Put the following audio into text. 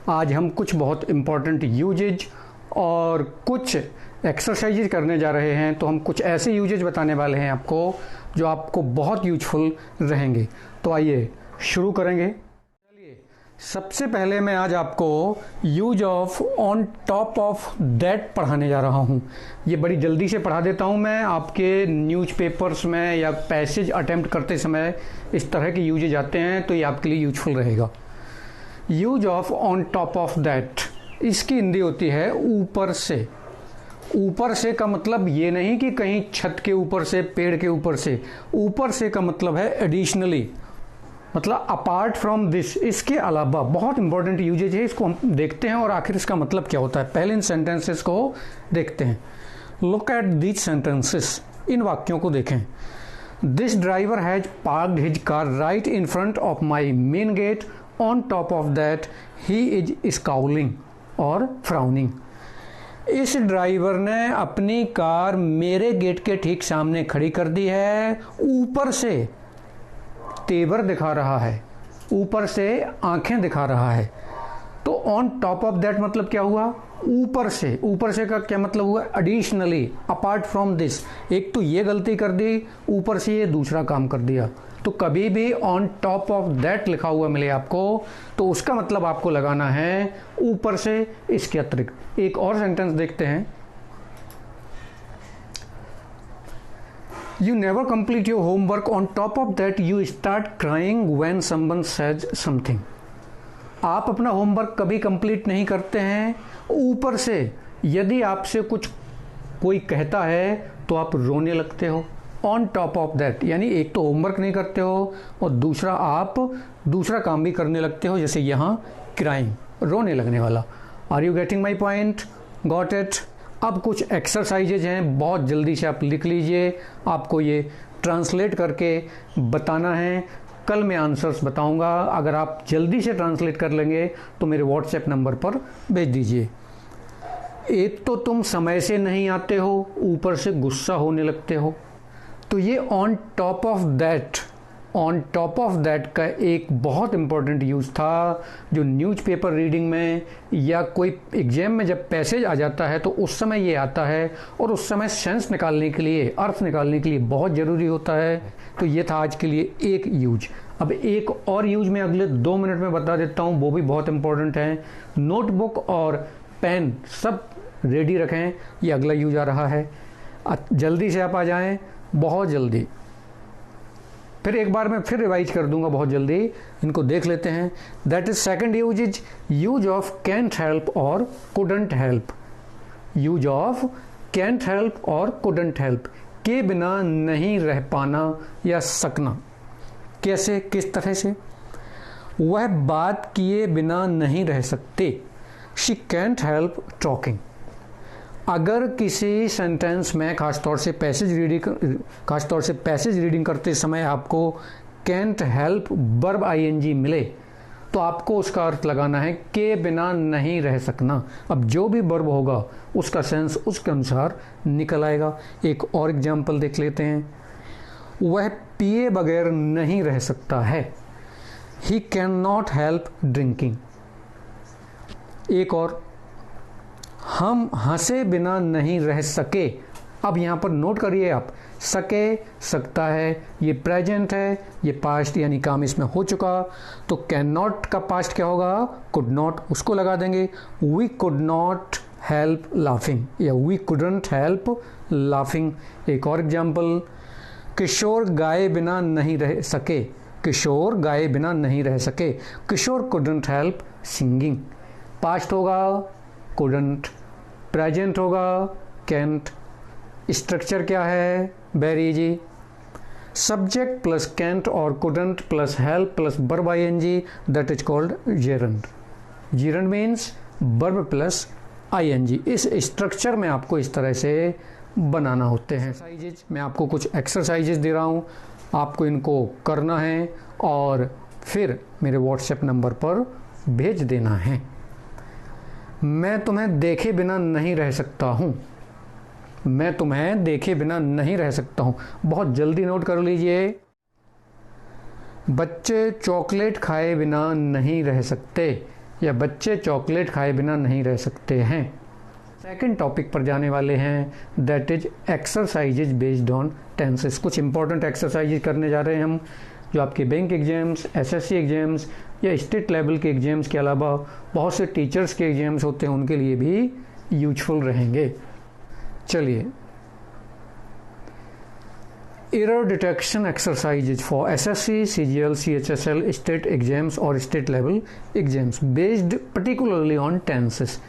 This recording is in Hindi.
आज हम कुछ बहुत इम्पॉर्टेंट यूजेज और कुछ एक्सरसाइजेज करने जा रहे हैं। तो हम कुछ ऐसे यूजेज बताने वाले हैं आपको जो आपको बहुत यूजफुल रहेंगे। तो आइए शुरू करेंगे। चलिए, सबसे पहले मैं आज आपको use of on top of that पढ़ाने जा रहा हूँ। ये बड़ी जल्दी से पढ़ा देता हूँ मैं। आपके न्यूज़पेपर्स में या पैसेज अटेम्प्ट करते समय इस तरह के यूजेज आते हैं तो ये आपके लिए यूजफुल रहेगा। Use of on top of that, इसकी हिंदी होती है ऊपर से। ऊपर से का मतलब ये नहीं कि कहीं छत के ऊपर से, पेड़ के ऊपर से। ऊपर से का मतलब है एडिशनली, मतलब अपार्ट फ्रॉम दिस, इसके अलावा। बहुत इंपॉर्टेंट यूजेज है, इसको हम देखते हैं और आखिर इसका मतलब क्या होता है। पहले इन सेंटेंसेस को देखते हैं। लुक एट दीज सेंटेंसेस, इन वाक्यों को देखें। This driver has parked his car right in front of my main gate, on top of that he is scowling और फ्राउनिंग। इस ड्राइवर ने अपनी कार मेरे गेट के ठीक सामने खड़ी कर दी है। ऊपर से तेवर दिखा रहा है, ऊपर से आंखें दिखा रहा है। तो ऑन टॉप ऑफ दैट मतलब क्या हुआ? ऊपर से। ऊपर से का क्या मतलब हुआ? Additionally, apart from this. एक तो ये गलती कर दी, ऊपर से ये दूसरा काम कर दिया। तो कभी भी ऑन टॉप ऑफ दैट लिखा हुआ मिले आपको तो उसका मतलब आपको लगाना है ऊपर से, इसके अतिरिक्त। एक और सेंटेंस देखते हैं। You never complete your homework, on top of that you start crying when someone says something. आप अपना होमवर्क कभी कंप्लीट नहीं करते हैं, ऊपर से यदि आपसे कुछ कोई कहता है तो आप रोने लगते हो। ऑन टॉप ऑफ दैट यानी एक तो होमवर्क नहीं करते हो और दूसरा आप दूसरा काम भी करने लगते हो, जैसे यहाँ क्राइंग, रोने लगने वाला। Are you getting my point? Got it? अब कुछ एक्सरसाइजेज हैं, बहुत जल्दी से आप लिख लीजिए। आपको ये ट्रांसलेट करके बताना है। कल मैं आंसर्स बताऊंगा। अगर आप जल्दी से ट्रांसलेट कर लेंगे तो मेरे व्हाट्सएप नंबर पर भेज दीजिए। एक तो तुम समय से नहीं आते हो, ऊपर से गुस्सा होने लगते हो। तो ये on top of that, on top of that का एक बहुत इंपॉर्टेंट यूज़ था जो न्यूज़पेपर रीडिंग में या कोई एग्जाम में जब पैसेज आ जाता है तो उस समय ये आता है और उस समय सेंस निकालने के लिए, अर्थ निकालने के लिए बहुत ज़रूरी होता है। तो ये था आज के लिए एक यूज। अब एक और यूज मैं अगले 2 मिनट में बता देता हूँ, वो भी बहुत इंपॉर्टेंट है। नोटबुक और पेन सब रेडी रखें, ये अगला यूज आ रहा है। जल्दी से आप आ जाएं, बहुत जल्दी। फिर एक बार मैं फिर रिवाइज कर दूंगा बहुत जल्दी, इनको देख लेते हैं। That is second use is use of can't help और couldn't help. Use of can't help और कुडंट हेल्प, के बिना नहीं रह पाना या सकना। कैसे, किस तरह से? वह बात किए बिना नहीं रह सकते। She can't help talking. अगर किसी सेंटेंस में खासतौर से पैसेज रीडिंग करते समय आपको कैंट हेल्प वर्ब आईएनजी मिले तो आपको उसका अर्थ लगाना है के बिना नहीं रह सकना। अब जो भी वर्ब होगा उसका सेंस उसके अनुसार निकल आएगा। एक और एग्जाम्पल देख लेते हैं। वह पिए बगैर नहीं रह सकता है। He can not help drinking. एक और, हम हंसे बिना नहीं रह सके। अब यहाँ पर नोट करिए आप, सके, सकता है, ये प्रेजेंट है, ये पास्ट यानी काम इसमें हो चुका। तो कैन नॉट का पास्ट क्या होगा? कुड नॉट, उसको लगा देंगे। We could not help laughing या वी कुडंट हेल्प लाफिंग। एक और एग्जाम्पल, किशोर गाए बिना नहीं रह सके। किशोर गाए बिना नहीं रह सके। Kishor couldn't help singing. Past होगा कुडंट, प्रेजेंट होगा कैंट। स्ट्रक्चर क्या है? Very easy. Subject plus can't और couldn't plus help plus verb ING, that is called gerund. Gerund means verb plus ING. इस स्ट्रक्चर में आपको इस तरह से बनाना होते हैं। एक्सरसाइजेज, मैं आपको कुछ एक्सरसाइजेज दे रहा हूँ, आपको इनको करना है और फिर मेरे व्हाट्सएप नंबर पर भेज देना है। मैं तुम्हें देखे बिना नहीं रह सकता हूँ। मैं तुम्हें देखे बिना नहीं रह सकता हूँ। बहुत जल्दी नोट कर लीजिए। बच्चे चॉकलेट खाए बिना नहीं रह सकते। या बच्चे चॉकलेट खाए बिना नहीं रह सकते हैं। सेकंड टॉपिक पर जाने वाले हैं, that is exercises based on tenses. कुछ इंपॉर्टेंट एक्सरसाइजेज करने जा रहे हैं हम, जो आपके बैंक एग्जाम्स, एसएससी एग्जाम्स या स्टेट लेवल के एग्जाम्स के अलावा बहुत से टीचर्स के एग्जाम्स होते हैं, उनके लिए भी यूजफुल रहेंगे। चलिए, error detection exercises for SSC, CGL, CHSL, state exams और state level exams based particularly on tenses.